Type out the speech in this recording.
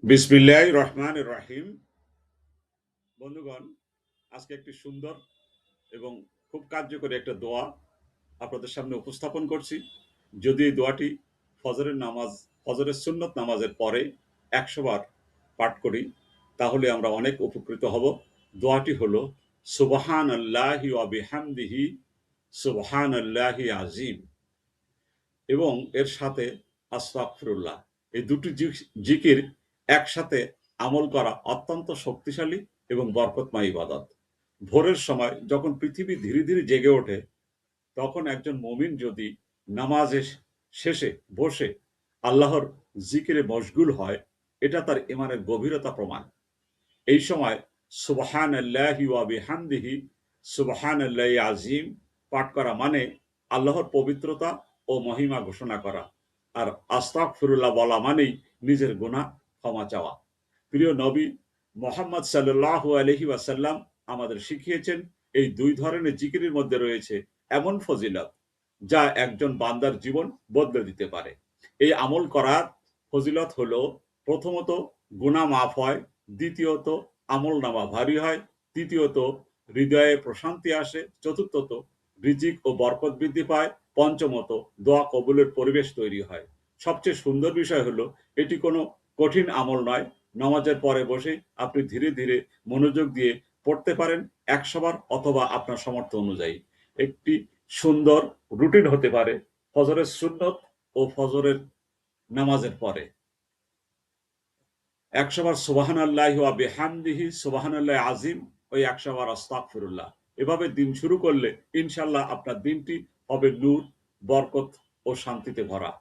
বিসমিল্লাহির রহমানির রহিম। বন্ধুগণ, আজকে একটি সুন্দর এবং খুব কার্যকরী একটা দোয়া আপনাদের সামনে উপস্থাপন করছি। যদি এই দোয়াটি ফজরের সুন্নত নামাজের পরে ১০০ বার পাঠ করি, তাহলে আমরা অনেক উপকৃত হব। দোয়াটি হলো সুবহানাল্লাহি ওয়া বিহামদিহি সুবহানাল্লাহি আযীম এবং এর সাথে আস্তাগফিরুল্লাহ। এই দুটি জিকির একসাথে আমল করা অত্যন্ত শক্তিশালী এবং বরকতময় ইবাদত। ভোরের সময় যখন পৃথিবী ধীরে ধীরে জেগে ওঠে, তখন একজন মুমিন যদি নামাজের শেষে বসে আল্লাহর জিকিরে মশগুল হয়, এটা তার ইমানের গভীরতা প্রমাণ। এই সময় সুবহানাল্লাহি ওয়া বিহামদিহি সুবহানাল্লাহি আযীম পাঠ করা মানে আল্লাহর পবিত্রতা ও মহিমা ঘোষণা করা, আর আস্তাগফিরুল্লাহ বলা মানেই নিজের গুনাহ ক্ষমা চাওয়া। প্রিয় নবী মুহাম্মদ সাল্লাল্লাহু আলাইহি ওয়াসাল্লাম আমাদের শিখিয়েছেন, এই দুই ধরনের জিকিরের মধ্যে রয়েছে এমন ফজিলত যা একজন বান্দার জীবন বদলে দিতে পারে। এই আমল করার ফজিলত হলো, প্রথমত গুনাহ মাফ হয়, দ্বিতীয়ত আমলনামা ভারী হয়, তৃতীয়ত হৃদয়ে প্রশান্তি আসে, চতুর্থত রিজিক ও বরকত বৃদ্ধি পায়, পঞ্চমত দোয়া কবুলের পরিবেশ তৈরি হয়। সবচেয়ে সুন্দর বিষয় হলো, এটি কোনো কঠিন আমল নয়। নামাজের পরে বসে আপনি ধীরে ধীরে মনোযোগ দিয়ে পড়তে পারেন ১০০ বার অথবা আপনার সামর্থ্য অনুযায়ী। একটি সুন্দর রুটিন হতে পারে ফজরের সুন্নত ও ফজরের নামাজের পরে ১০০ বার সুবহানাল্লাহি ওয়া বিহামদিহি সুবহানাল্লাহি আযীম, ওই ১০০ বার আস্তাগফিরুল্লাহ। এভাবে দিন শুরু করলে ইনশাআল্লাহ আপনার দিনটি হবে নূর, বরকত ও শান্তিতে ভরা।